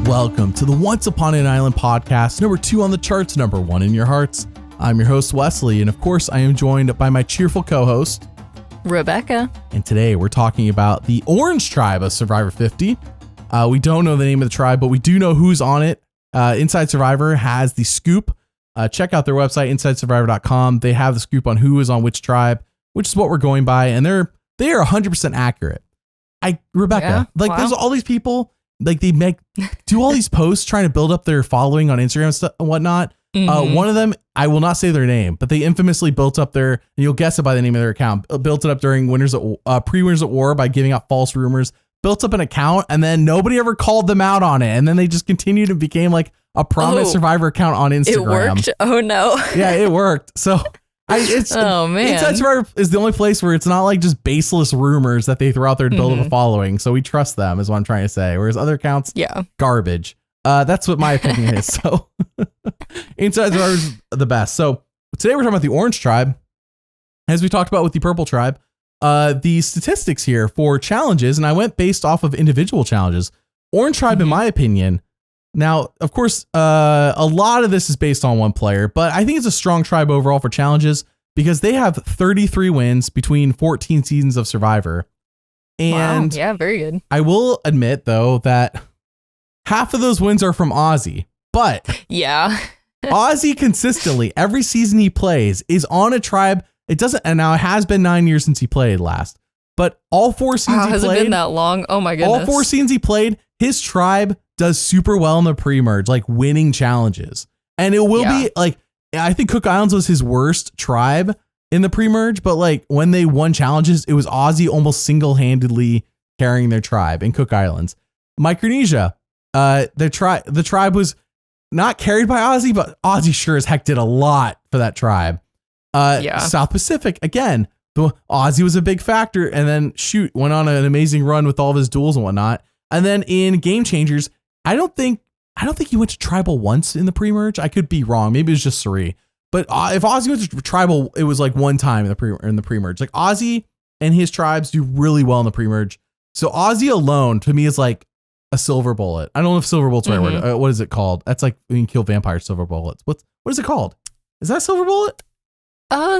Welcome to the Once Upon an Island podcast, number 2 on the charts, number 1 in your hearts. I'm your host, Wesley, and of course, I am joined by my cheerful co-host, Rebekah. And today we're talking about the Orange Tribe of Survivor 50. We don't know the name of the tribe, but we do know who's on it. Inside Survivor has the scoop. Check out their website, InsideSurvivor.com. They have the scoop on who is on which tribe, which is what we're going by, and they are 100% accurate. Rebekah, there's all these people, like they do all these posts trying to build up their following on Instagram and stuff and whatnot. Mm-hmm. One of them, I will not say their name, but they infamously built up and you'll guess it by the name of their account, built it up during pre-Winners at War by giving out false rumors, built up an account, and then nobody ever called them out on it. And then they just continued and became like a prominent Survivor account on Instagram. It worked? Oh no. Yeah, it worked. So man. Inside Survivor is the only place where it's not like just baseless rumors that they throw out there to build up a following. So we trust them is what I'm trying to say. Whereas other accounts, garbage. That's what my opinion is. So Inside Survivor is the best. So today we're talking about the Orange Tribe. As we talked about with the Purple Tribe, the statistics here for challenges, and I went based off of individual challenges. Orange Tribe, in my opinion. Now, of course, a lot of this is based on one player, but I think it's a strong tribe overall for challenges because they have 33 wins between 14 seasons of Survivor. And yeah, very good. I will admit, though, that half of those wins are from Ozzy, but yeah, Ozzy consistently, every season he plays, is on a tribe. And now it has been 9 years since he played last, but all 4 seasons he has played. Has it been that long? Oh my goodness. All 4 seasons he played, his tribe does super well in the pre-merge, like winning challenges. And it will be like, I think Cook Islands was his worst tribe in the pre-merge, but like when they won challenges, it was Ozzy almost single-handedly carrying their tribe in Cook Islands. Micronesia, the tribe was not carried by Ozzy, but Ozzy sure as heck did a lot for that tribe. South Pacific, again, Ozzy was a big factor, and then went on an amazing run with all of his duels and whatnot. And then in Game Changers, I don't think he went to tribal once in the pre-merge. I could be wrong. Maybe it was just Cirie. But if Ozzy went to tribal, it was like one time in the pre-merge. Like Ozzy and his tribes do really well in the pre-merge. So Ozzy alone to me is like a silver bullet. I don't know if silver bullet's the right word. What is it called? That's like when you kill vampires, silver bullets. What is it called? Is that silver bullet?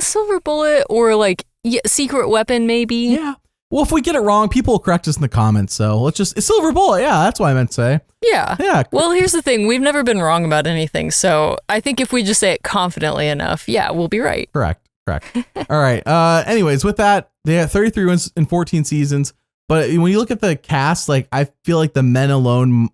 Silver bullet or like secret weapon maybe. Yeah. Well, if we get it wrong, people will correct us in the comments. So it's silver bullet. Yeah, that's what I meant to say. Yeah. Yeah. Well, here's the thing. We've never been wrong about anything. So I think if we just say it confidently enough, we'll be right. Correct. All right. Anyways, with that, they had 33 wins in 14 seasons. But when you look at the cast, like I feel like the men alone,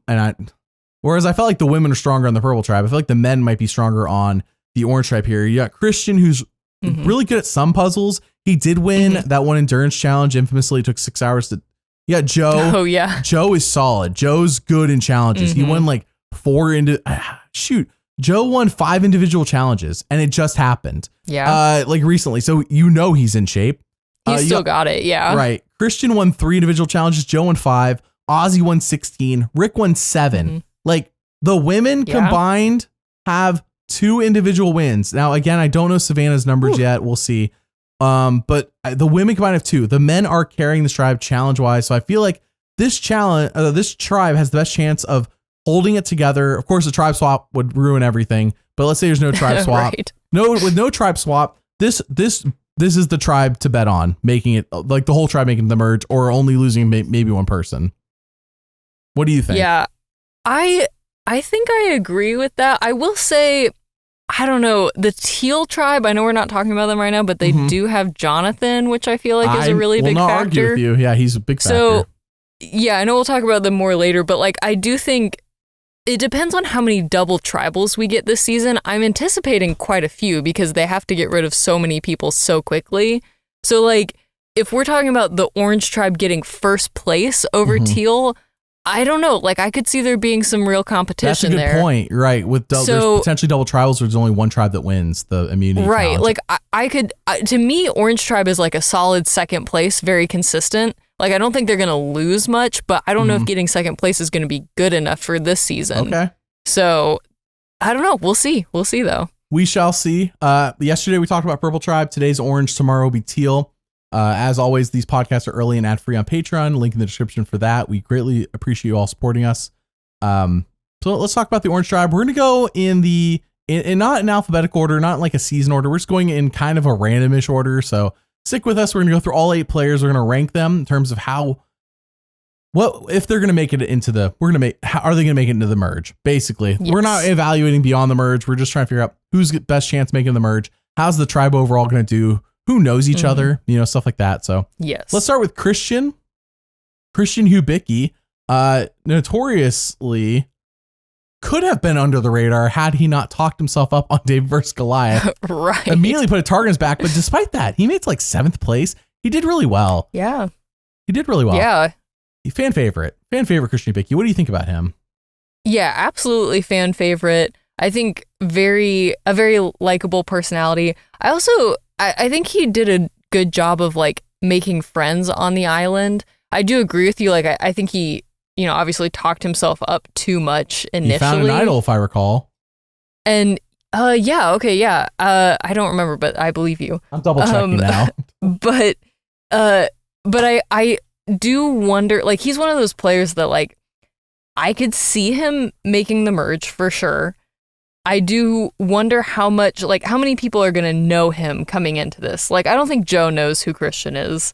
whereas I felt like the women are stronger on the Purple Tribe, I feel like the men might be stronger on the Orange Tribe here. You got Christian, who's really good at some puzzles. He did win that one endurance challenge. Infamously, it took 6 hours to. Yeah, Joe. Oh yeah, Joe is solid. Joe's good in challenges. He won like 4 Joe won 5 individual challenges, and it just happened. Yeah, like recently. So he's in shape. He's still got it. Yeah, right. Christian won 3 individual challenges. Joe won 5. Ozzy won 16. Rick won 7. Like the women combined have 2 individual wins. Now, again, I don't know Savannah's numbers yet. We'll see. But the women combined have 2. The men are carrying this tribe challenge wise. So I feel like this tribe has the best chance of holding it together. Of course, a tribe swap would ruin everything. But let's say there's no tribe swap. Right. With no tribe swap, this is the tribe to bet on, making it like the whole tribe making the merge or only losing maybe one person. What do you think? Yeah, I think I agree with that. I will say, I don't know, the Teal tribe, I know we're not talking about them right now, but they do have Jonathan, which I feel like is a really big factor. I will not argue with you. Yeah, he's a big factor. So, yeah, I know we'll talk about them more later, but like I do think it depends on how many double tribals we get this season. I'm anticipating quite a few because they have to get rid of so many people so quickly. So like if we're talking about the Orange tribe getting first place over Teal, I don't know. Like I could see there being some real competition there. That's a good point. Right. With there's potentially double tribals, there's only one tribe that wins the immunity. Right. Challenge. Like I could, to me, Orange tribe is like a solid second place, very consistent. Like I don't think they're going to lose much, but I don't know if getting second place is going to be good enough for this season. Okay. So I don't know. We'll see. We'll see though. We shall see. Yesterday we talked about Purple Tribe. Today's Orange. Tomorrow will be Teal. As always, these podcasts are early and ad-free on Patreon. Link in the description for that. We greatly appreciate you all supporting us. So let's talk about the Orange Tribe. We're going to go in not in alphabetical order, not in like a season order. We're just going in kind of a randomish order. So stick with us. We're going to go through all 8 players. We're going to rank them in terms of if they're going to make it into how are they going to make it into the merge? Basically, We're not evaluating beyond the merge. We're just trying to figure out who's the best chance making the merge. How's the tribe overall going to do? Who knows each other? Stuff like that. So let's start with Christian Hubicki, notoriously could have been under the radar had he not talked himself up on David versus Goliath. Right. Immediately put a target on his back. But despite that, he made like 7th place. He did really well. Yeah. He did really well. Yeah. Fan favorite Christian Hubicki. What do you think about him? Yeah, absolutely fan favorite. I think a very likable personality. I think he did a good job of like making friends on the island. I do agree with you. Like, I think he, obviously talked himself up too much initially. He found an idol, if I recall. And, yeah, okay, yeah. I don't remember, but I believe you. I'm double checking now. But I do wonder, like, he's one of those players that, like, I could see him making the merge for sure. I do wonder how many people are going to know him coming into this. Like, I don't think Joe knows who Christian is.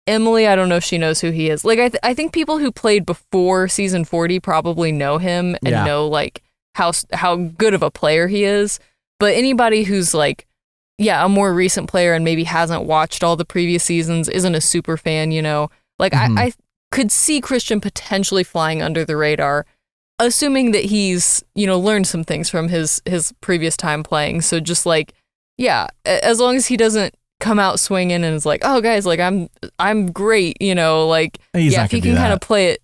Emily, I don't know if she knows who he is. Like, I think people who played before season 40 probably know him and know, like, how good of a player he is. But anybody who's, like, a more recent player and maybe hasn't watched all the previous seasons, isn't a super fan, Like, I could see Christian potentially flying under the radar, assuming that he's, learned some things from his previous time playing. So just like, as long as he doesn't come out swinging and is like, oh guys, like I'm great, like, if he can kind of play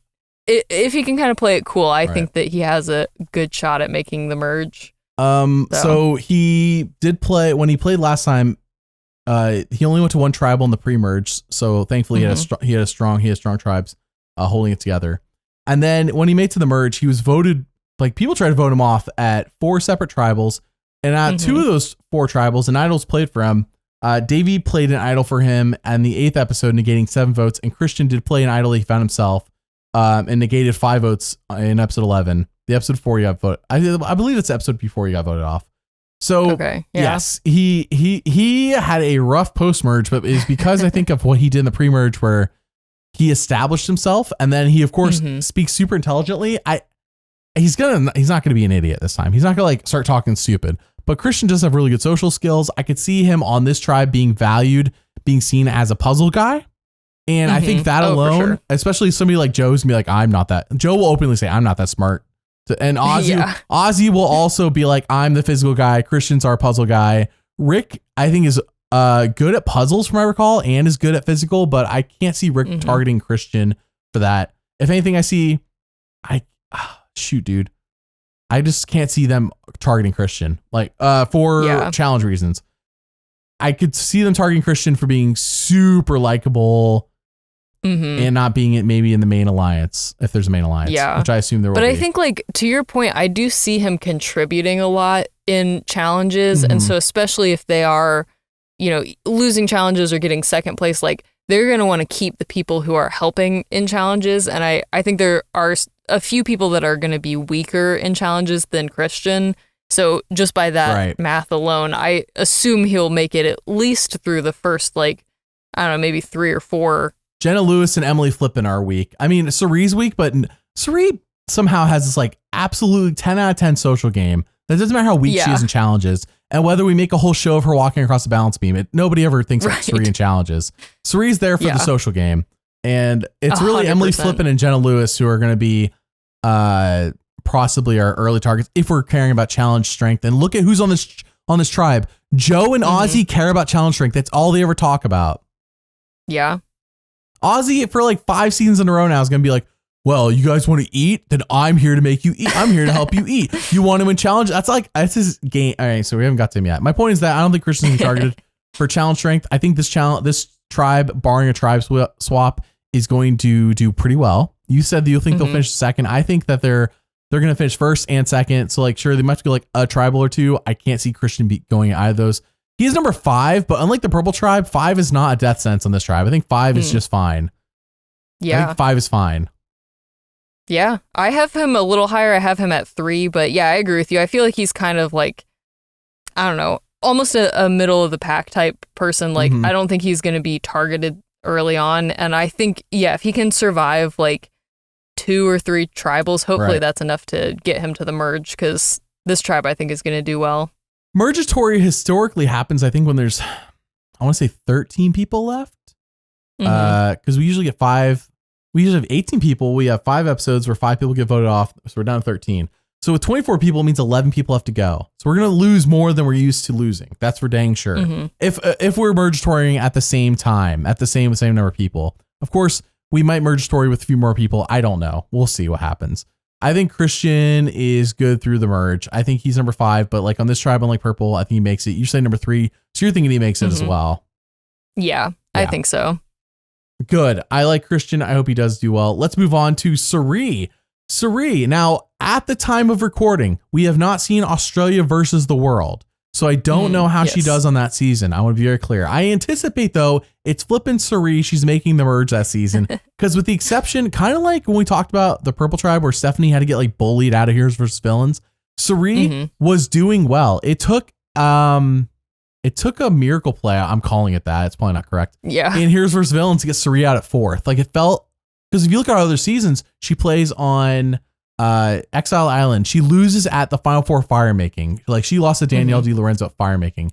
it cool, I think that he has a good shot at making the merge. So he did play when he played last time. He only went to one tribal in the pre-merge, so thankfully he had strong tribes holding it together. And then when he made to the merge, he was voted, like, people tried to vote him off at 4 separate tribals, and at 2 of those 4 tribals, an idol's played for him. Davey played an idol for him and the 8th episode, negating 7 votes, and Christian did play an idol he found himself, and negated 5 votes in episode 11. The episode 4 you got voted. I believe it's the episode before you got voted off. So yes, he had a rough post merge, but it's because I think of what he did in the pre merge where he established himself, and then he of course speaks super intelligently. He's not gonna be an idiot this time. He's not gonna like start talking stupid. But Christian does have really good social skills. I could see him on this tribe being valued, being seen as a puzzle guy. And I think that alone, especially somebody like Joe's gonna be like, I'm not that. Joe will openly say, I'm not that smart. And Ozzy will also be like, I'm the physical guy. Christian's our puzzle guy. Rick, I think, is good at puzzles from what I recall and is good at physical, but I can't see Rick targeting Christian for that. If anything, I see, dude. I just can't see them targeting Christian, like, for challenge reasons. I could see them targeting Christian for being super likable and not being it maybe in the main alliance, if there's a main alliance, which I assume there will be. But I think, like, to your point, I do see him contributing a lot in challenges. And so especially if they are, losing challenges or getting second place, like, they're going to want to keep the people who are helping in challenges. And I think there are a few people that are going to be weaker in challenges than Christian. So just by that math alone, I assume he'll make it at least through the first, like, I don't know, maybe 3 or 4. Jenna Lewis and Emily Flippin are weak. I mean, Cirie's weak, but Cirie somehow has this like absolutely 10 out of 10 social game. That doesn't matter how weak she is in challenges. And whether we make a whole show of her walking across the balance beam, nobody ever thinks of Cirie in challenges. Cirie's there for the social game. And it's really 100%. Emily Flippin and Jenna Lewis who are going to be possibly our early targets if we're caring about challenge strength. And look at who's on this tribe. Joe and Ozzy care about challenge strength. That's all they ever talk about. Yeah. Ozzy for like 5 seasons in a row now is going to be like, well, you guys want to eat? Then I'm here to make you eat. I'm here to help you eat. You want to win challenge? That's his game. All right. So we haven't got to him yet. My point is that I don't think Christian's targeted for challenge strength. I think this tribe, barring a tribe swap, is going to do pretty well. You said that you think they'll finish second. I think that they're going to finish first and second. So like, sure, they might go like a tribal or 2. I can't see Christian going either of those. He is number 5, but unlike the Purple Tribe, 5 is not a death sentence on this tribe. I think 5 is just fine. Yeah. I think 5 is fine. Yeah. I have him a little higher. I have him at 3, but yeah, I agree with you. I feel like he's kind of like, I don't know, almost a middle of the pack type person. Like, I don't think he's going to be targeted early on. And I think, yeah, if he can survive like 2 or 3 tribals, hopefully that's enough to get him to the merge, because this tribe I think is going to do well. Mergatory historically happens, I think, when there's, I want to say 13 people left. Because we usually get 5. We usually have 18 people. We have 5 episodes where 5 people get voted off. So we're down to 13. So with 24 people, it means 11 people have to go. So we're going to lose more than we're used to losing. That's for dang sure. If we're mergatorying at the same time, at the same number of people. Of course, we might mergatory with a few more people. I don't know. We'll see what happens. I think Christian is good through the merge. I think he's number 5, but like on this tribe, unlike Purple, I think he makes it. You say number 3, so you're thinking he makes it as well. Yeah, I think so. Good. I like Christian. I hope he does do well. Let's move on to Cirie. Cirie. Now, at the time of recording, we have not seen Australia versus the world. So I don't know how she does on that season. I want to be very clear. I anticipate, though, it's flipping Cirie. She's making the merge that season. Because with the exception, kind of like when we talked about the Purple Tribe where Stephanie had to get like bullied out of Heroes versus Villains, Cirie was doing well. It took a miracle play. I'm calling it that. It's probably not correct. Yeah. In Heroes vs. Villains to get Cirie out at 4th. Like it felt, because if you look at our other seasons, she plays on Exile Island. She loses at the Final 4 fire making. Like she lost to Danielle Di Lorenzo at fire making.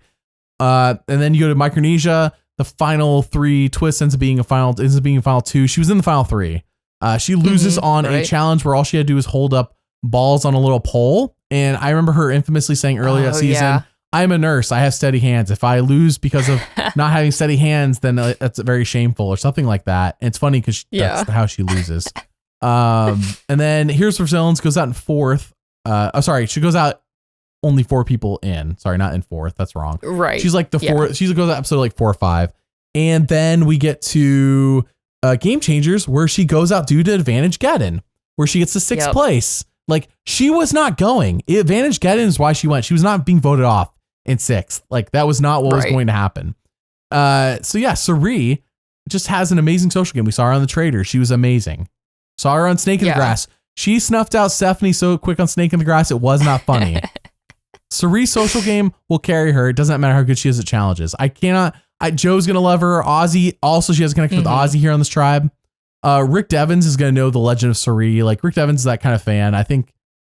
And then you go to Micronesia. The final 3 twists ends up being a final 2. She was in the final 3. She loses on a challenge where all she had to do was hold up balls on a little pole. And I remember her infamously saying earlier that season, I'm a nurse. I have steady hands. If I lose because of not having steady hands, then that's very shameful or something like that. And it's funny because that's how she loses. And then Heroes for Villains goes out in 4th. She goes out only 4 people in. Sorry, not in 4th. That's wrong. Right. She's like the 4th. She goes out episode like 4 or 5. And then we get to Game Changers where she goes out due to Advantage Geddon, where she gets the 6th place. Like she was not going. Advantage Geddon is why she went. She was not being voted off in 6th. Like that was not what was going to happen. So yeah, Cirie just has an amazing social game. We saw her on the Trader. She was amazing. Saw her on Snake in the Grass. She snuffed out Stephanie so quick on Snake in the Grass. It was not funny. Cirie's social game will carry her. It doesn't matter how good she is at challenges. Joe's going to love her. Ozzy. Also, she has a connection with Ozzy here on this tribe. Rick Devens is going to know the legend of Cirie. Like Rick Devens is that kind of fan. I think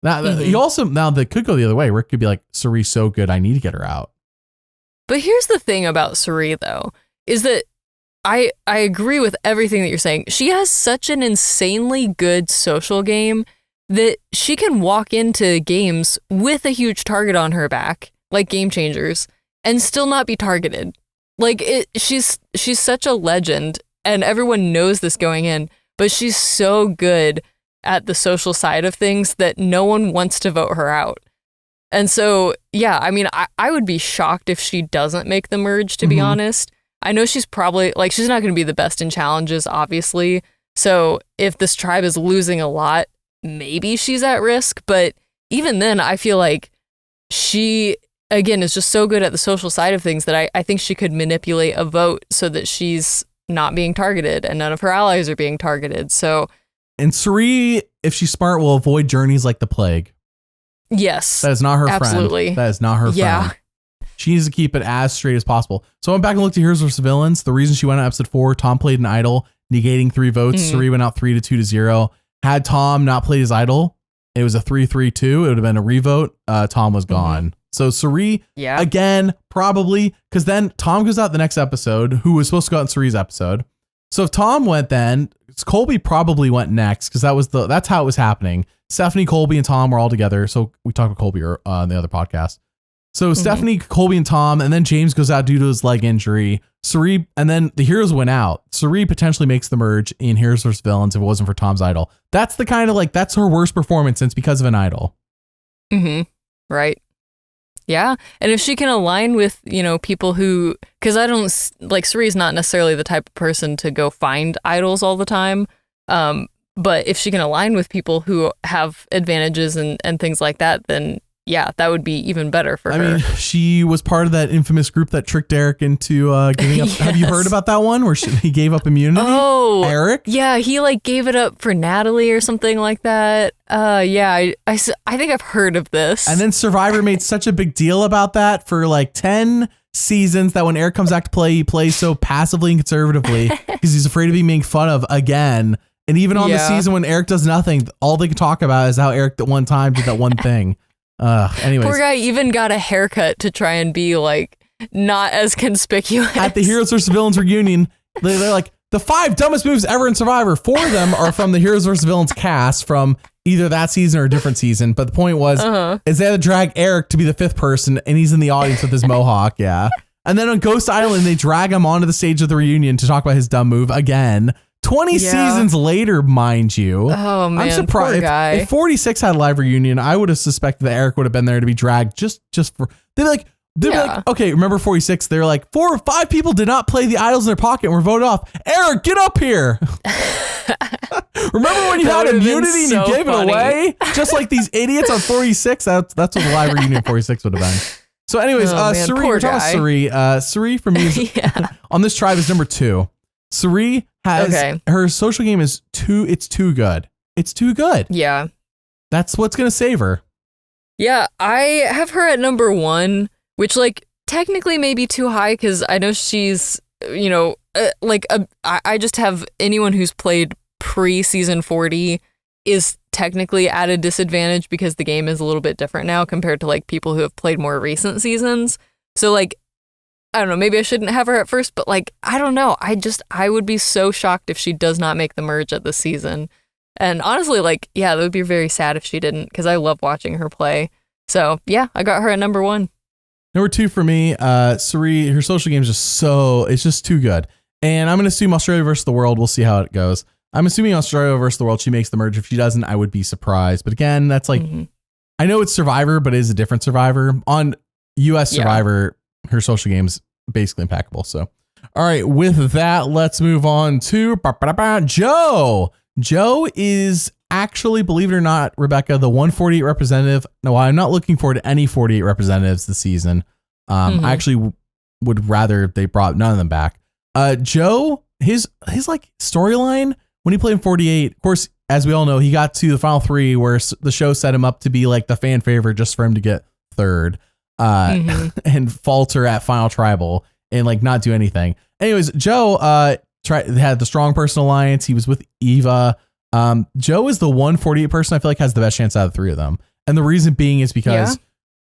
that he also, now that could go the other way. Rick could be like, Cirie's so good. I need to get her out. But here's the thing about Cirie though, is that I agree with everything that you're saying. She has such an insanely good social game that she can walk into games with a huge target on her back, like Game Changers, and still not be targeted. Like she's such a legend, and everyone knows this going in, but she's so good at the social side of things that no one wants to vote her out. And so, yeah, I mean, I would be shocked if she doesn't make the merge, to be honest. I know she's probably, like, she's not going to be the best in challenges, obviously. So if this tribe is losing a lot, maybe she's at risk. But even then, I feel like she, again, is just so good at the social side of things that I think she could manipulate a vote so that she's not being targeted and none of her allies are being targeted. So, and Cirie, if she's smart, will avoid journeys like the plague. Yes. That is not her absolutely. friend. That is not her friend. She needs to keep it as straight as possible. So I went back and looked at Heroes vs. Villains. The reason she went on episode 4, Tom played an idol, negating 3 votes. Cirie went out 3 to 2-0. Had Tom not played his idol, it was a 3-3-2. It would have been a revote. Tom was gone. So Cirie, again, probably, because then Tom goes out the next episode, who was supposed to go out in Cirie's episode. So if Tom went then, Colby probably went next, because that's how it was happening. Stephanie, Colby, and Tom were all together. So we talked with Colby on the other podcast. So Stephanie, Colby, and Tom, and then James goes out due to his leg injury. Cirie, and then the heroes went out. Cirie potentially makes the merge in Heroes vs. Villains if it wasn't for Tom's idol. That's the kind of like, that's her worst performance since because of an idol. Right. Yeah. And if she can align with, people who, because I don't, like, Cirie's not necessarily the type of person to go find idols all the time. But if she can align with people who have advantages and things like that, then yeah, that would be even better for her. I mean, she was part of that infamous group that tricked Eric into giving up. Yes. Have you heard about that one where he gave up immunity? Oh, Eric? Yeah, he like gave it up for Natalie or something like that. Yeah, I think I've heard of this. And then Survivor made such a big deal about that for like 10 seasons that when Eric comes back to play, he plays so passively and conservatively because he's afraid of being made fun of again. And even on the season when Eric does nothing, all they can talk about is how Eric at one time did that one thing. Anyways. Poor guy even got a haircut to try and be like not as conspicuous. At the Heroes vs. Villains reunion, they're like, the 5 dumbest moves ever in Survivor. 4 of them are from the Heroes vs. Villains cast from either that season or a different season. But the point was, is they had to drag Eric to be the 5th person, and he's in the audience with his mohawk. Yeah. And then on Ghost Island, they drag him onto the stage of the reunion to talk about his dumb move again. 20 seasons later, mind you. Oh, man. I'm surprised. Poor guy. If 46 had a live reunion, I would have suspected that Eric would have been there to be dragged just for. They'd be like, okay, remember 46? They're like, 4 or 5 people did not play the idols in their pocket and were voted off. Eric, get up here. Remember when you had immunity and you gave it away? Just like these idiots on 46? That's what the live reunion 46 would have been. So anyways, Cirie, we're talking about Cirie. Cirie for me is, on this tribe is number 2. Cirie has her social game is it's too good. It's too good. Yeah. That's what's going to save her. Yeah, I have her at number 1, which like technically may be too high because I know she's, you know, I just have anyone who's played pre-season 40 is technically at a disadvantage because the game is a little bit different now compared to like people who have played more recent seasons. So like, I don't know, maybe I shouldn't have her at first, but like, I don't know. I would be so shocked if she does not make the merge at this season. And honestly, like, yeah, that would be very sad if she didn't because I love watching her play. So yeah, I got her at number 1. Number 2 for me, Cirie, her social game is it's just too good. And I'm going to assume Australia versus the world. We'll see how it goes. I'm assuming Australia versus the world, she makes the merge. If she doesn't, I would be surprised. But again, that's like, I know it's Survivor, but it is a different Survivor. On US Survivor, her social game's basically impeccable. So, all right, with that, let's move on to Joe. Joe is actually, believe it or not, Rebekah, the 148 representative. No, I'm not looking forward to any 48 representatives this season. I actually would rather they brought none of them back. Joe, his like storyline when he played in 48, of course, as we all know, he got to the final 3 where the show set him up to be like the fan favorite just for him to get 3rd and falter at final tribal and like not do anything. Anyways, Joe had the strong person alliance. He was with Eva. Joe is the 148 person I feel like has the best chance out of the 3 of them. And the reason being is because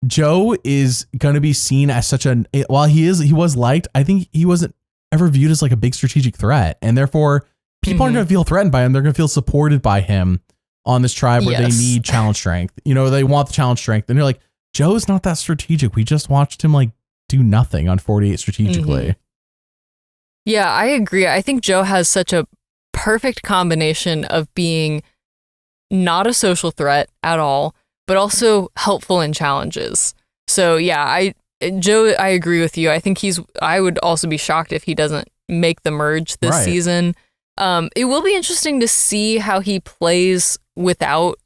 Joe is going to be seen as such while he was liked, I think he wasn't ever viewed as like a big strategic threat. And therefore people aren't going to feel threatened by him. They're going to feel supported by him on this tribe where they need challenge strength. You know, they want the challenge strength. And you're like, Joe's not that strategic. We just watched him like do nothing on 48 strategically. Yeah, I agree. I think Joe has such a perfect combination of being not a social threat at all, but also helpful in challenges. So yeah, Joe, I agree with you. I think I would also be shocked if he doesn't make the merge this season. It will be interesting to see how he plays without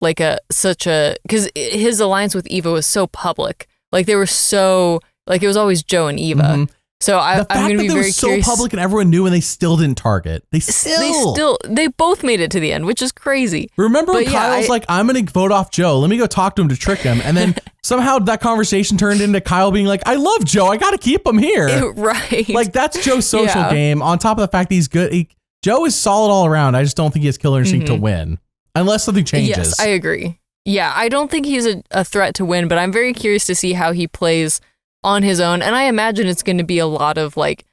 like because his alliance with Eva was so public. Like they were so, like it was always Joe and Eva. So I'm going to be very curious. So public and everyone knew and they still didn't target. They both made it to the end, which is crazy. Remember when Kyle's like, I'm going to vote off Joe. Let me go talk to him to trick him. And then somehow that conversation turned into Kyle being like, I love Joe. I got to keep him here. Right. Like that's Joe's social game. On top of the fact that he's good. Joe is solid all around. I just don't think he has killer instinct to win unless something changes. Yes, I agree. Yeah, I don't think he's a threat to win, but I'm very curious to see how he plays on his own. And I imagine it's going to be a lot of like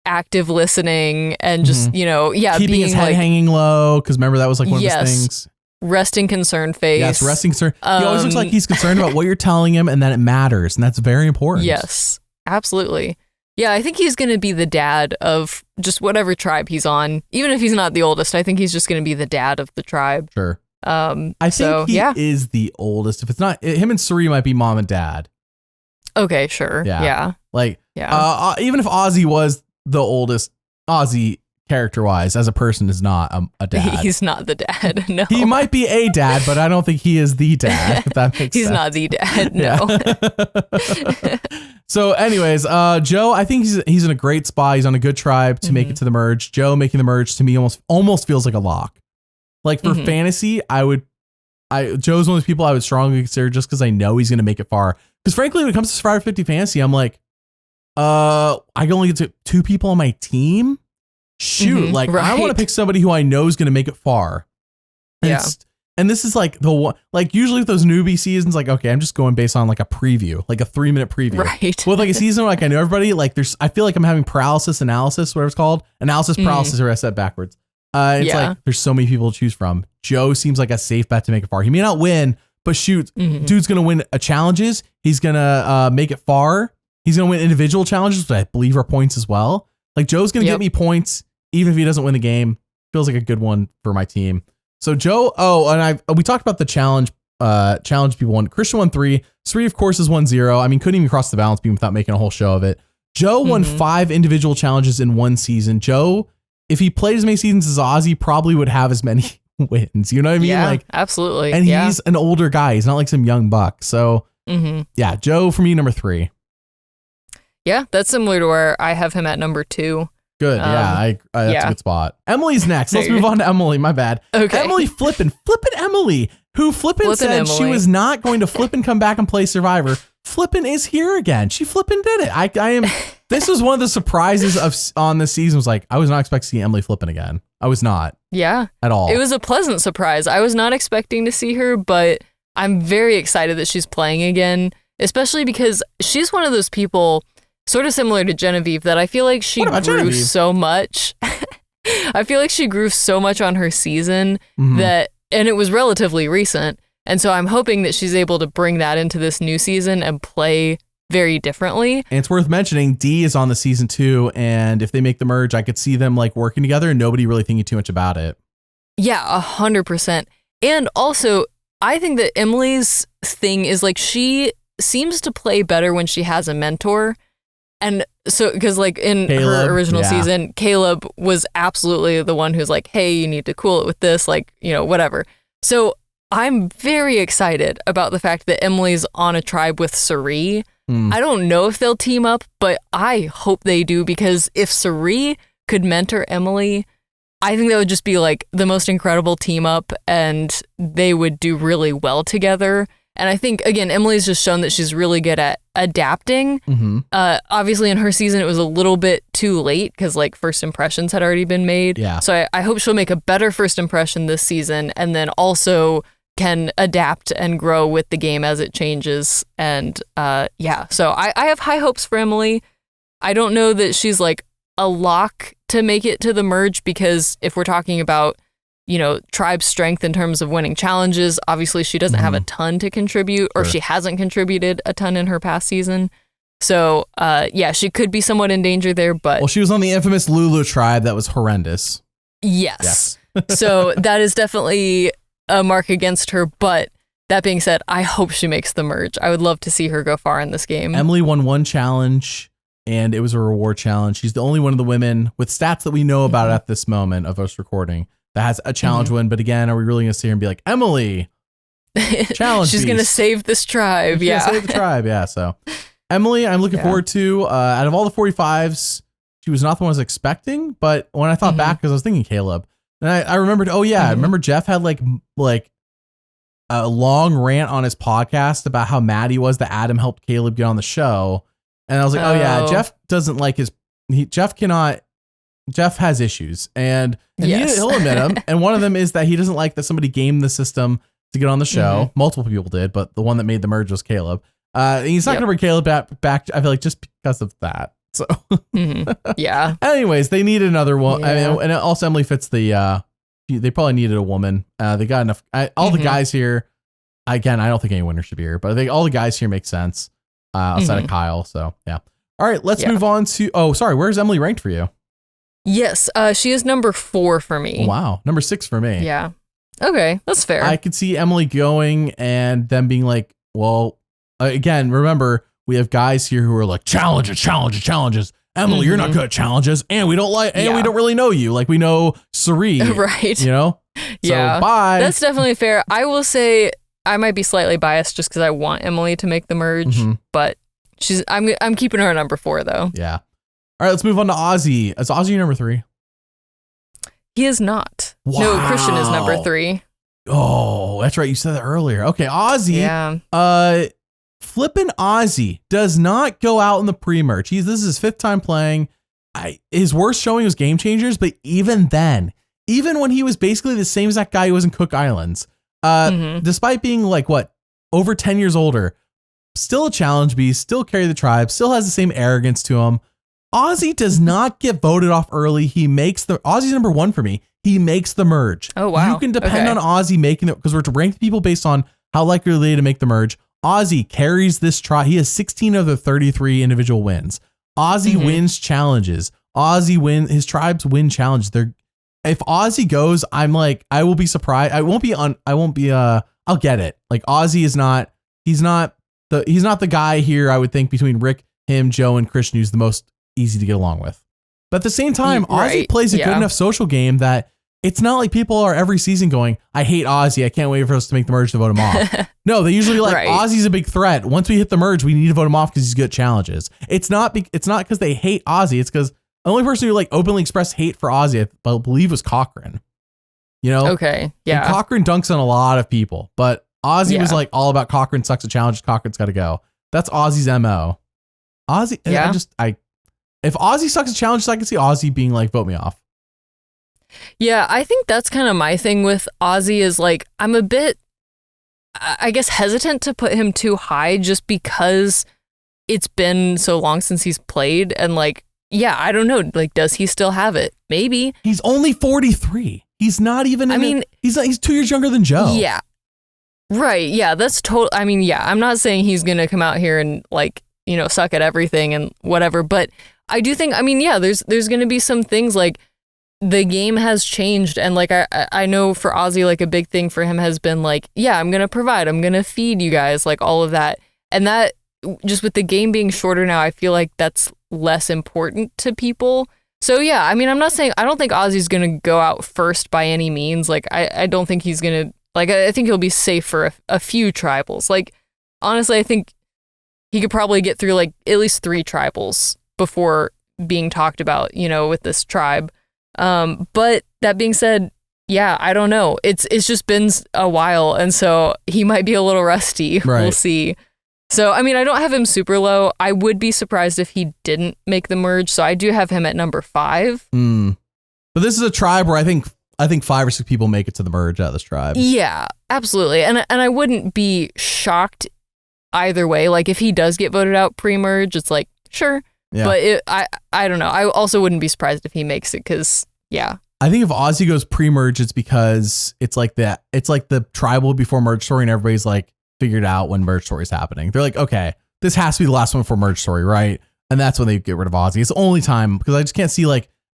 active listening and just, keeping his head hanging low. Cause remember that was like one of his things. Resting concerned face. Yes, resting concerned. He always looks like he's concerned about what you're telling him and that it matters. And that's very important. Yes, absolutely. Yeah, I think he's going to be the dad of just whatever tribe he's on. Even if he's not the oldest, I think he's just going to be the dad of the tribe. Sure. I think he is the oldest. If it's not, him and Cirie might be mom and dad. Okay, sure. Yeah. Like, even if Ozzy was the oldest, Ozzy character-wise, as a person, is not a dad. He's not the dad, no. He might be a dad, but I don't think he is the dad, if that makes He's sense. not the dad, no. So anyways, Joe, I think he's in a great spot. He's on a good tribe to make it to the merge. Joe making the merge to me almost feels like a lock. Like for fantasy, Joe's one of those people I would strongly consider just because I know he's going to make it far. Because frankly, when it comes to Survivor 50 fantasy, I'm like, I can only get to 2 people on my team. Shoot, right. I want to pick somebody who I know is going to make it far. And this is like the one, like usually with those newbie seasons, like, okay, I'm just going based on like a preview, like a 3-minute preview. Right. With like a season, like I know everybody, like I feel like I'm having paralysis analysis, whatever it's called. Analysis paralysis, or I said backwards. It's like, there's so many people to choose from. Joe seems like a safe bet to make it far. He may not win, but shoot, dude's going to win challenges. He's going to make it far. He's going to win individual challenges, which I believe are points as well. Like Joe's going to get me points, even if he doesn't win the game. Feels like a good one for my team. So Joe, we talked about the challenge people won. Christian won 3. Cirie, of course, is 1-0. I mean, couldn't even cross the balance beam without making a whole show of it. Joe won 5 individual challenges in one season. Joe, if he played as many seasons as Ozzy, probably would have as many wins. You know what I mean? Yeah, like absolutely. And he's an older guy. He's not like some young buck. So yeah, Joe for me, number 3. Yeah, that's similar to where I have him at number 2. Good. That's a good spot. Emily's next. Let's move on to Emily. My bad. Okay. Emily flippin' Emily, who flippin' said she was not going to flippin' come back and play Survivor. Flippin' is here again. She flippin' did it. I am. This was one of the surprises on this season. Was like I was not expecting to see Emily flippin' again. I was not. Yeah. At all. It was a pleasant surprise. I was not expecting to see her, but I'm very excited that she's playing again, especially because she's one of those people. Sort of similar to Genevieve, that I feel like she grew so much. I feel like she grew so much on her season and it was relatively recent. And so I'm hoping that she's able to bring that into this new season and play very differently. And it's worth mentioning, D is on the season 2. And if they make the merge, I could see them like working together and nobody really thinking too much about it. Yeah, 100%. And also, I think that Emily's thing is like she seems to play better when she has a mentor. And so, because like in her original season, Caleb was absolutely the one who's like, hey, you need to cool it with this, like, you know, whatever. So I'm very excited about the fact that Emily's on a tribe with Cirie. I don't know if they'll team up, but I hope they do, because if Cirie could mentor Emily, I think that would just be like the most incredible team up and they would do really well together. And I think, again, Emily's just shown that she's really good at adapting. Obviously, in her season, it was a little bit too late because, like, first impressions had already been made. Yeah. So I hope she'll make a better first impression this season and then also can adapt and grow with the game as it changes. And, so I have high hopes for Emily. I don't know that she's, like, a lock to make it to the merge, because if we're talking about you know, tribe strength in terms of winning challenges. Obviously, she doesn't have a ton to contribute, or she hasn't contributed a ton in her past season. So, she could be somewhat in danger there, but... Well, she was on the infamous Lulu tribe that was horrendous. Yes. So that is definitely a mark against her, but that being said, I hope she makes the merge. I would love to see her go far in this game. Emily won one challenge, and it was a reward challenge. She's the only one of the women with stats that we know about at this moment of us recording that has a challenge win. But again, are we really going to sit here and be like, Emily, challenge She's going to save this tribe. She's gonna save the tribe. Yeah. So Emily, I'm looking forward to, out of all the 45s, she was not the one I was expecting. But when I thought back, because I was thinking Caleb, and I remembered, I remember Jeff had like a long rant on his podcast about how mad he was that Adam helped Caleb get on the show. And I was like, Jeff doesn't like Jeff has issues, and he'll admit them. And one of them is that he doesn't like that somebody gamed the system to get on the show. Multiple people did, but the one that made the merge was Caleb. And he's not going to bring Caleb back. I feel like just because of that. So yeah. Anyways, they needed another one. I mean, and also Emily fits the. They probably needed a woman. They got enough. All the guys here. Again, I don't think any winner should be here, but I think all the guys here make sense outside of Kyle. So yeah. All right, let's move on to. Oh, sorry. Where's Emily ranked for you? Yes, she is number 4 for me. Wow, number 6 for me. Yeah. Okay, that's fair. I could see Emily going and them being like, well, again, remember, we have guys here who are like, challenges. Emily, you're not good at challenges, and we don't really know you. Like we know Cirie, right? You know, yeah. So, bye. That's definitely fair. I will say I might be slightly biased just because I want Emily to make the merge, but I'm keeping her at number 4 though. Yeah. All right, let's move on to Ozzy. Is Ozzy your number 3? He is not. Wow. No, Christian is number 3. Oh, that's right. You said that earlier. Okay, Ozzy. Yeah. Flippin' Ozzy does not go out in the pre-merge. This is his 5th time playing. His worst showing was Game Changers, but even then, even when he was basically the same exact guy he was in Cook Islands, despite being like over 10 years older, still a challenge beast, still carry the tribe, still has the same arrogance to him. Ozzy does not get voted off early. Ozzy's number 1 for me. He makes the merge. Oh, wow. You can depend on Ozzy making it because we're ranked people based on how likely are they to make the merge. Ozzy carries this tribe. He has 16 of the 33 individual wins. Ozzy wins challenges. His tribes win challenges. If Ozzy goes, I'm like, I will be surprised. I'll get it. Like Ozzy he's not the guy here. I would think between Rick, him, Joe, and Christian, who's the most easy to get along with. But at the same time, Ozzy plays a good enough social game that it's not like people are every season going, I hate Ozzy. I can't wait for us to make the merge to vote him off. No, they usually Ozzy's a big threat. Once we hit the merge, we need to vote him off because he's good at challenges. It's not because they hate Ozzy. It's because the only person who openly expressed hate for Ozzy, I believe, was Cochran. You know? Okay. Yeah. And Cochran dunks on a lot of people, but Ozzy was all about Cochran sucks at challenges. Cochran's got to go. That's Ozzy's MO. Ozzy. Yeah. If Ozzy sucks at challenges, I can see Ozzy being vote me off. Yeah, I think that's kind of my thing with Ozzy is I'm a bit, I guess, hesitant to put him too high just because it's been so long since he's played. And I don't know, does he still have it? Maybe. He's only 43. He's not even, he's 2 years younger than Joe. Yeah. Right. Yeah, that's total. I'm not saying he's going to come out here and suck at everything and whatever. But I do think, there's going to be some things the game has changed. And I know for Ozzy, a big thing for him has been I'm going to provide, I'm going to feed you guys, all of that. And that just with the game being shorter now, I feel like that's less important to people. So yeah, I'm not saying, I don't think Ozzy's going to go out first by any means. I don't think he's going to, I think he'll be safe for a few tribals. Honestly, I think he could probably get through at least 3 tribals before being talked about, with this tribe. But that being said, yeah, I don't know. It's just been a while. And so he might be a little rusty. Right. We'll see. So, I don't have him super low. I would be surprised if he didn't make the merge. So I do have him at number 5. But this is a tribe where I think 5 or 6 people make it to the merge out of this tribe. Yeah, absolutely. And I wouldn't be shocked either way. If he does get voted out pre-merge, it's sure. Yeah. But I don't know. I also wouldn't be surprised if he makes it because, yeah. I think if Ozzy goes pre-merge, it's because it's that. It's the tribal before merge story and everybody's figured out when merge story is happening. They're okay, this has to be the last one for merge story, right? And that's when they get rid of Ozzy. It's the only time because I just can't see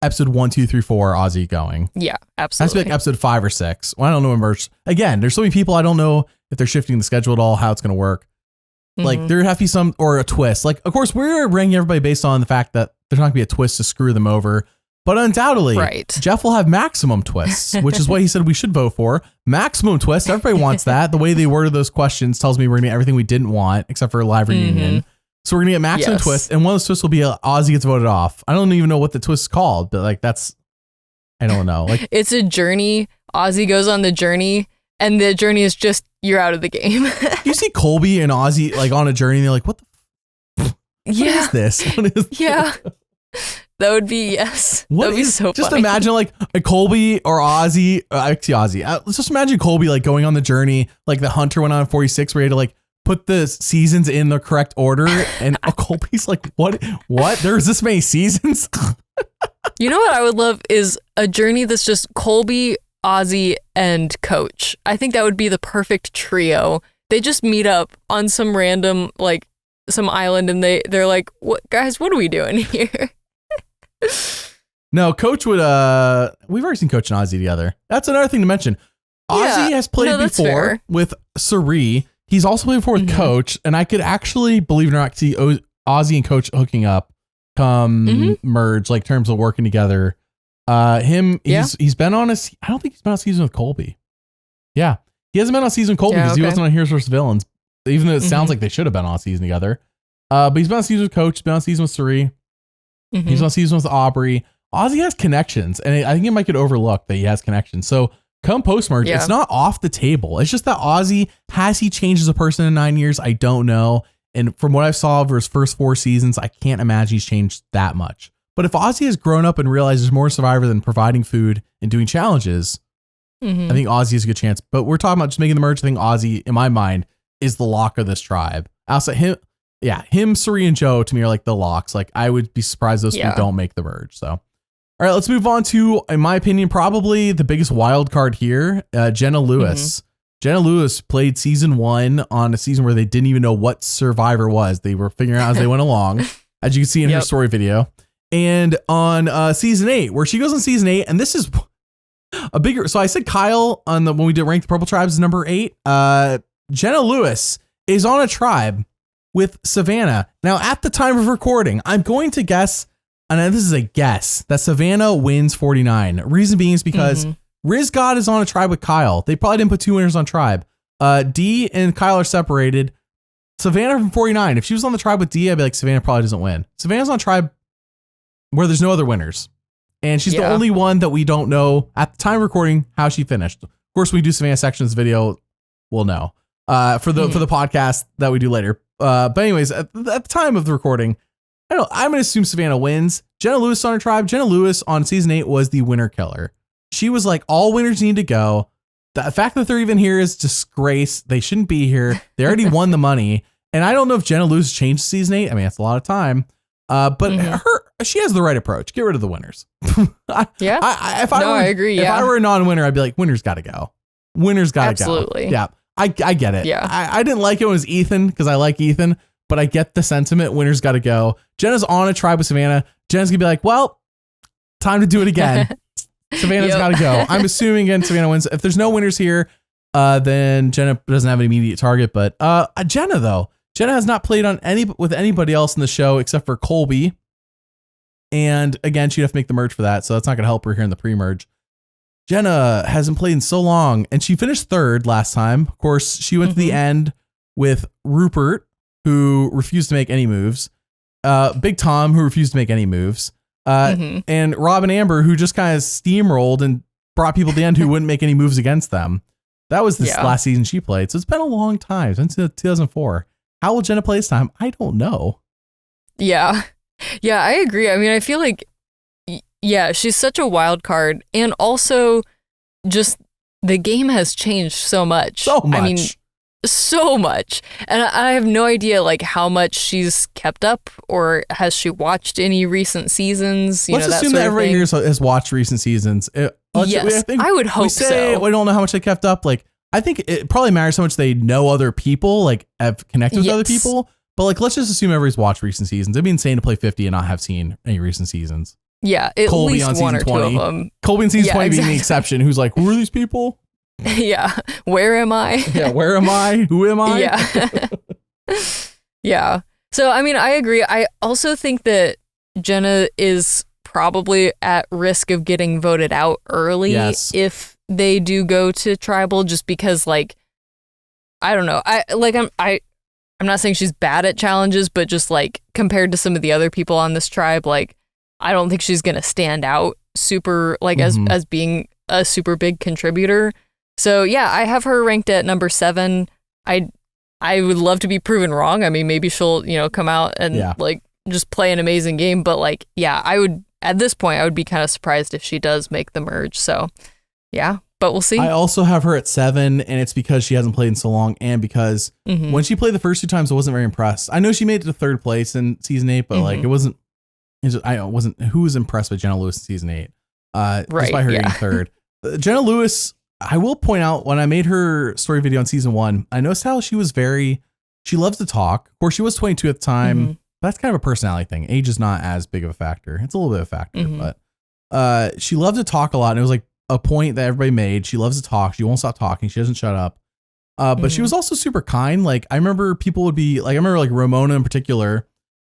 episode 1, 2, 3, 4 Ozzy going. Yeah, absolutely. It has to be episode 5 or 6. Well, I don't know when merge. Again, there's so many people. I don't know if they're shifting the schedule at all, how it's going to work. There have to be some, or a twist. Of course, we're ranking everybody based on the fact that there's not going to be a twist to screw them over. But undoubtedly, Jeff will have maximum twists, which is what he said we should vote for. Maximum twist. Everybody wants that. The way they worded those questions tells me we're going to get everything we didn't want, except for a live reunion. So we're going to get maximum twist. And one of those twists will be Ozzy gets voted off. I don't even know what the twist is called, but I don't know. It's a journey. Ozzy goes on the journey. And the journey is just, you're out of the game. You see Colby and Ozzy on a journey and they're what the what is this? Yeah. That would be, yes. That would be so funny. Just imagine a Colby or Ozzy, actually Ozzy. Let's just imagine Colby going on the journey the Hunter went on 46 where he had to put the seasons in the correct order. And Colby's what? There's this many seasons? You know what I would love is a journey that's just Colby, Ozzy, and Coach. I think that would be the perfect trio. They just meet up on some random, some island and they're what guys, what are we doing here? No, Coach would, we've already seen Coach and Ozzy together. That's another thing to mention. Ozzy has played before with Cirie. He's also played before with Coach, and I could actually, believe it or not, see Ozzy and Coach hooking up come merge, like terms of working together. He's been on I don't think he's been on a season with Colby. Yeah. He hasn't been on a season with Colby because he wasn't on Heroes vs. Villains, even though it sounds like they should have been on a season together. But he's been on a season with Coach, he's been on a season with Cirie. He's on a season with Aubrey. Ozzy has connections, and I think it might get overlooked that he has connections. So come post-merge, it's not off the table. It's just that Ozzy, has he changed as a person in 9 years? I don't know. And from what I've saw over his first 4 seasons, I can't imagine he's changed that much. But if Ozzy has grown up and realized there's more Survivor than providing food and doing challenges, I think Ozzy has a good chance. But we're talking about just making the merge. I think Ozzy, in my mind, is the lock of this tribe. Outside him, Cirie and Joe to me are like the locks. Like I would be surprised those 3 don't make the merge. So, all right, let's move on to, in my opinion, probably the biggest wild card here, Jenna Lewis. Jenna Lewis played season 1 on a season where they didn't even know what Survivor was. They were figuring out as they went along, as you can see in her story video. And on season 8, where she goes on season 8, and this is a bigger. So I said Kyle when we did rank the Purple Tribes number 8. Jenna Lewis is on a tribe with Savannah. Now, at the time of recording, I'm going to guess, and this is a guess, that Savannah wins 49. Reason being is because Riz God is on a tribe with Kyle. They probably didn't put 2 winners on tribe. D and Kyle are separated. Savannah from 49. If she was on the tribe with D, I'd be like, Savannah probably doesn't win. Savannah's on tribe where there's no other winners. And she's the only one that we don't know at the time of recording how she finished. Of course, we do Savannah sections video. We'll know for the podcast that we do later. But anyways, at the time of the recording, I'm going to assume Savannah wins. Jenna Lewis on her tribe. Jenna Lewis on season 8 was the winner killer. She was like, all winners need to go. The fact that they're even here is disgrace. They shouldn't be here. They already won the money. And I don't know if Jenna Lewis changed season 8. I mean, that's a lot of time. But she has the right approach. Get rid of the winners. I agree. If I were a non-winner, I'd be like, winners got to go. Winners got to go. Absolutely. Yeah. I get it. Yeah. I didn't like it when it was Ethan because I like Ethan, but I get the sentiment. Winners got to go. Jenna's on a tribe with Savannah. Jenna's going to be like, well, time to do it again. Savannah's got to go. I'm assuming again Savannah wins. If there's no winners here, then Jenna doesn't have an immediate target. But Jenna has not played with anybody else in the show except for Colby. And again, she'd have to make the merge for that, so that's not going to help her here in the pre-merge. Jenna hasn't played in so long, and she finished 3rd last time. Of course, she went to the end with Rupert, who refused to make any moves. Big Tom, who refused to make any moves. And Rob and Amber, who just kind of steamrolled and brought people to the end who wouldn't make any moves against them. That was this last season she played. So it's been a long time, since 2004. How will Jenna play this time? I don't know. Yeah. Yeah, I agree. I mean, I feel like, she's such a wild card. And also, just the game has changed so much. So much. I mean, so much. And I have no idea, like, how much she's kept up, or has she watched any recent seasons? Let's assume that everybody here has watched recent seasons. Yes, I would hope so. We don't know how much they kept up. Like, I think it probably matters how much they know other people, like have connected with other people. But like, let's just assume everybody's watched recent seasons. It'd be insane to play 50 and not have seen any recent seasons. Yeah, at Colby least on one season or 20. Two of them. Colby in season 20 being the exception, who's like, who are these people? Yeah, where am I? Yeah, where am I? Who am I? Yeah. Yeah. So, I mean, I agree. I also think that Jenna is probably at risk of getting voted out early if they do go to tribal, just because, like, I don't know. I'm not saying she's bad at challenges, but just like compared to some of the other people on this tribe, like, I don't think she's going to stand out super, like, as being a super big contributor. So yeah, I have her ranked at number 7. I would love to be proven wrong. I mean, maybe she'll, come out and like just play an amazing game, but like, at this point, I would be kind of surprised if she does make the merge. So yeah, but we'll see. I also have her at 7, and it's because she hasn't played in so long, and because when she played the first 2 times, I wasn't very impressed. I know she made it to 3rd place in season 8, but like, I wasn't who was impressed with Jenna Lewis in season 8. Just by her getting 3rd. Jenna Lewis, I will point out, when I made her story video in season 1, I noticed how she loves to talk. Of course, she was 22 at the time. That's kind of a personality thing. Age is not as big of a factor. It's a little bit of a factor, but she loved to talk a lot. And it was like a point that everybody made. She loves to talk. She won't stop talking. She doesn't shut up. But she was also super kind. Like, I remember people would be like, like Ramona in particular,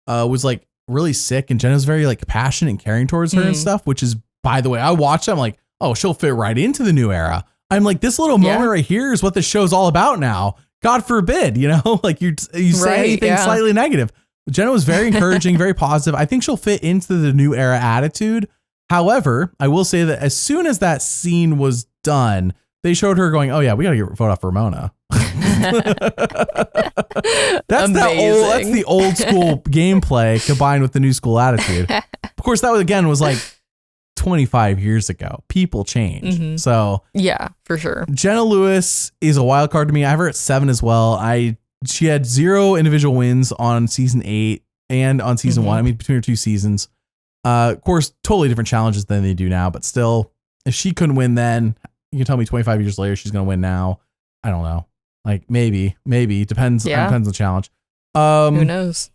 was like really sick, and Jenna's very like passionate and caring towards her and stuff, which is, by the way, I watched it, I'm like, oh, she'll fit right into the new era. I'm like, this little moment right here is what this show's all about now. God forbid, like you say anything slightly negative. Jenna was very encouraging, very positive. I think she'll fit into the new era attitude. However, I will say that as soon as that scene was done, they showed her going, oh yeah, we got to vote off Ramona. That's the old school gameplay combined with the new school attitude. Of course, that was like 25 years ago. People change. So yeah, for sure. Jenna Lewis is a wild card to me. I have her at 7 as well. She had 0 individual wins on season 8 and on season 1. I mean, between her 2 seasons. Of course, totally different challenges than they do now, but still, if she couldn't win then, you can tell me 25 years later she's going to win now. I don't know. Like maybe depends on the challenge. Who knows?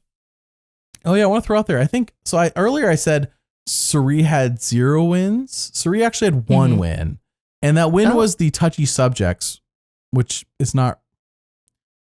Oh yeah, I want to throw out there. I think so. Earlier I said Cirie had 0 wins. Cirie actually had 1 win, and that win was the touchy subjects, which is not.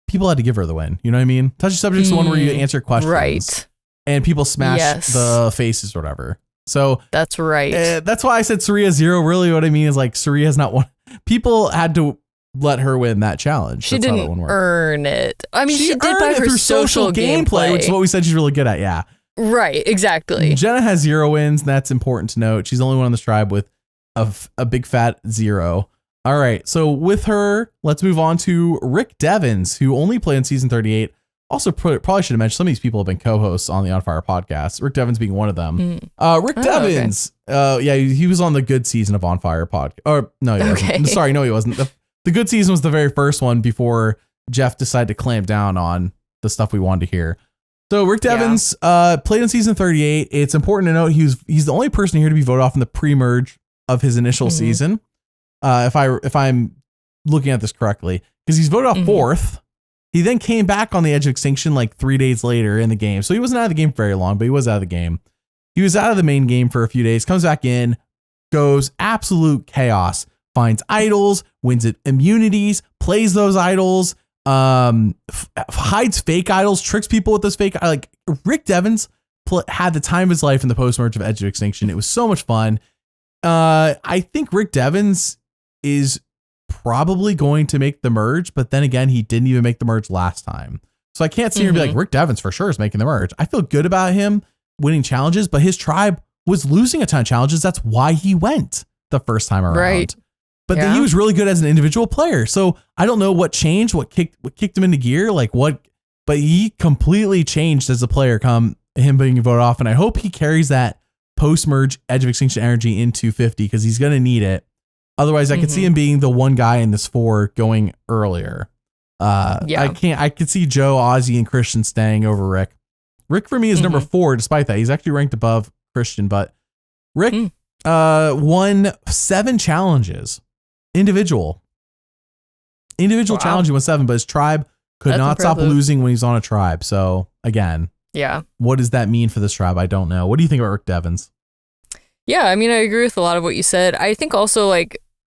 People had to give her the win. You know what I mean? Touchy subjects is the one where you answer questions, right? And people smash the faces or whatever. So that's right. That's why I said Cirie has 0. Really, what I mean is like Cirie has not won. People had to let her win that challenge. She didn't earn it. I mean, she did by her social gameplay, which is what we said she's really good at. Yeah. Right. Exactly. Jenna has 0 wins. And that's important to note. She's the only one on this tribe with a big fat 0. All right. So with her, let's move on to Rick Devens, who only played in season 38. Also, probably should have mentioned some of these people have been co-hosts on the On Fire podcast. Rick Devens being one of them. Rick Devens. Okay. He was on the good season of On Fire podcast. Or no, he wasn't. Sorry, no, he wasn't. The good season was the very first one before Jeff decided to clamp down on the stuff we wanted to hear. So Rick Devens played in season 38. It's important to note he's the only person here to be voted off in the pre-merge of his initial season. If I'm looking at this correctly, because he's voted off 4th. He then came back on the edge of extinction like 3 days later in the game. So he wasn't out of the game for very long, but he was out of the game. He was out of the main game for a few days, comes back in, goes absolute chaos, finds idols, wins it immunities, plays those idols, hides fake idols, tricks people with those fake. Like Rick Devens had the time of his life in the post-merge of Edge of Extinction. It was so much fun. I think Rick Devens is probably going to make the merge, but then again, he didn't even make the merge last time. So I can't see her and be like, Rick Devens for sure is making the merge. I feel good about him winning challenges, but his tribe was losing a ton of challenges. That's why he went the first time around. Right. But then he was really good as an individual player. So I don't know what changed, what kicked him into gear, but he completely changed as a player come him being voted off. And I hope he carries that post-merge Edge of Extinction energy into 50 because he's going to need it. Otherwise, I could see him being the one guy in this 4 going earlier. I could see Joe, Ozzy, and Christian staying over Rick. Rick for me is number 4, despite that. He's actually ranked above Christian, but Rick won 7 challenges. Individual challenge, he won 7, but his tribe could not stop losing when he's on a tribe. So again, what does that mean for this tribe? I don't know. What do you think about Rick Devens? Yeah, I mean, I agree with a lot of what you said. I think also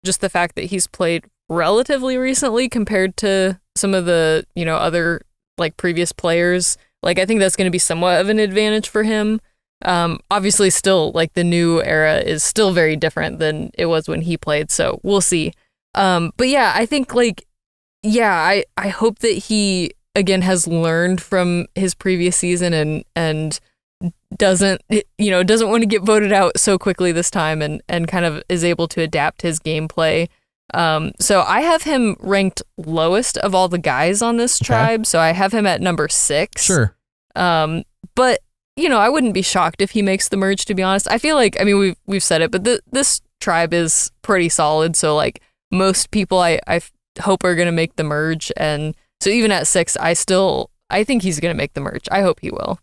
just the fact that he's played relatively recently compared to some of the, other previous players. I think that's going to be somewhat of an advantage for him. Obviously still the new era is still very different than it was when he played. So we'll see. But yeah, I think I hope that he again has learned from his previous season and doesn't want to get voted out so quickly this time and kind of is able to adapt his gameplay. So I have him ranked lowest of all the guys on this tribe. So I have him at number 6. Sure. But I wouldn't be shocked if he makes the merge, to be honest. I feel we've said it, but this tribe is pretty solid. So most people I hope are going to make the merge. And so even at 6, I think he's going to make the merge. I hope he will.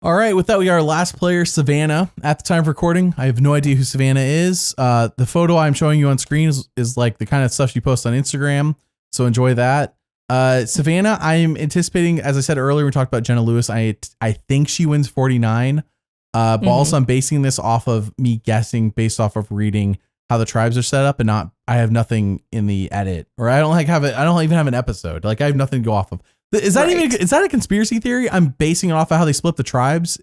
All right. With that, we got our last player, Savannah. At the time of recording, I have no idea who Savannah is. The photo I'm showing you on screen is the kind of stuff she posts on Instagram. So enjoy that. Savannah, I'm anticipating, as I said earlier, we talked about Jenna Lewis. I think she wins 49. But also I'm basing this off of me guessing based off of reading how the tribes are set up and I have nothing in the edit, or I don't even have an episode. I have nothing to go off of. Is that is that a conspiracy theory? I'm basing it off of how they split the tribes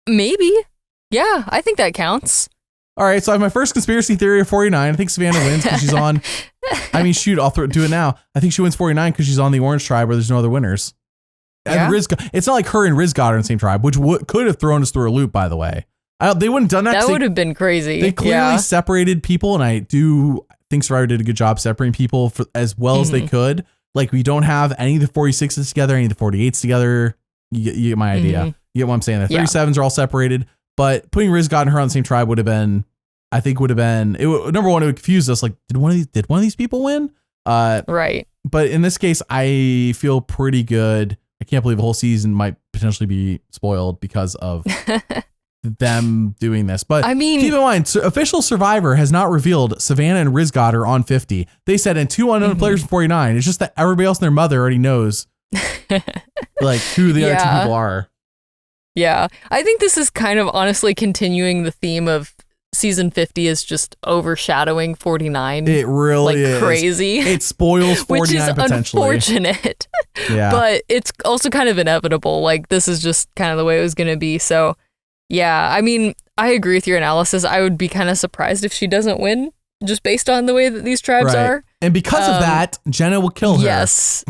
Maybe. Yeah, I think that counts. All right, so I have my first conspiracy theory of 49. I think Savannah wins because she's on. I mean, shoot, I'll do it now. I think she wins 49 because she's on the orange tribe where there's no other winners. Yeah. And it's not like her and Riz got are in the same tribe, which could have thrown us through a loop, by the way. They wouldn't have done that. That would have been crazy. They clearly separated people, and I do think Survivor did a good job separating people as well as they could. Like, we don't have any of the 46s together, any of the 48s together. You get my idea. You get what I'm saying? The 37s are all separated, but putting Riz God and her on the same tribe would have been, number one, it would confuse us. Like, did one of these people win? Right. But in this case, I feel pretty good. I can't believe the whole season might potentially be spoiled because of them doing this. But I mean, keep in mind, official Survivor has not revealed Savannah and Riz God are on 50. They said, and 2 unknown players from 49. It's just that everybody else and their mother already knows like who the other 2 people are. Yeah. I think this is kind of honestly continuing the theme of season 50 is just overshadowing 49. It really is crazy. It spoils 49 which is potentially. Unfortunate. Yeah. But it's also kind of inevitable. Like, this is just kind of the way it was going to be. So, yeah, I mean, I agree with your analysis. I would be kind of surprised if she doesn't win just based on the way that these tribes are. And because of that, Jenna will kill her. Yes.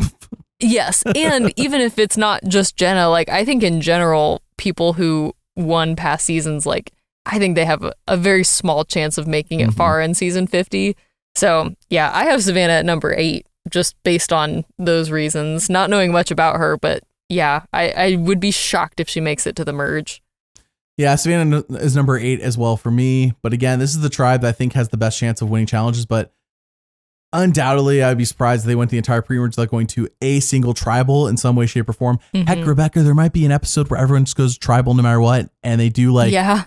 Yes. And even if it's not just Jenna, like, I think in general, people who won past seasons, like, I think they have a very small chance of making it far in season 50. So, yeah, I have Savannah at number 8, just based on those reasons, not knowing much about her. But yeah, I would be shocked if she makes it to the merge. Yeah, Savannah is number 8 as well for me. But again, this is the tribe that I think has the best chance of winning challenges. But undoubtedly, I'd be surprised if they went the entire pre-merge without going to a single tribal in some way, shape, or form. Heck, Rebekah, there might be an episode where everyone just goes tribal no matter what. And they do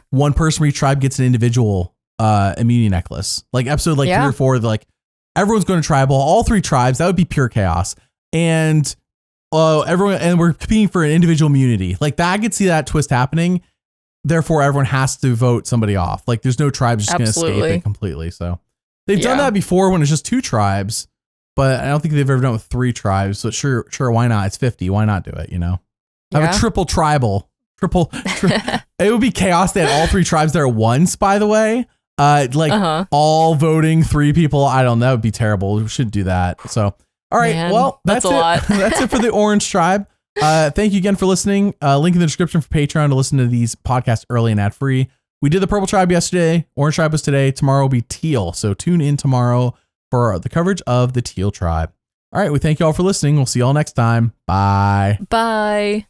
one person from each tribe gets an individual immunity necklace. Like episode 3 or 4, they're like, everyone's going to tribal, all 3 tribes. That would be pure chaos. And we're competing for an individual immunity. Like that, I could see that twist happening. Therefore, everyone has to vote somebody off. Like there's no tribes just going to escape it completely. So they've done that before when it's just 2 tribes, but I don't think they've ever done it with 3 tribes. So sure, why not? It's 50. Why not do it? You know, have a triple tribal. It would be chaos. They had all 3 tribes there at once. By the way, all voting 3 people. I don't know. That would be terrible. We shouldn't do that. So all right, well, that's a lot. That's it for the Orange Tribe. Thank you again for listening. Link in the description for Patreon to listen to these podcasts early and ad free. We did the Purple Tribe yesterday. Orange Tribe was today. Tomorrow will be Teal. So tune in tomorrow for the coverage of the Teal Tribe. All right. We thank you all for listening. We'll see you all next time. Bye. Bye.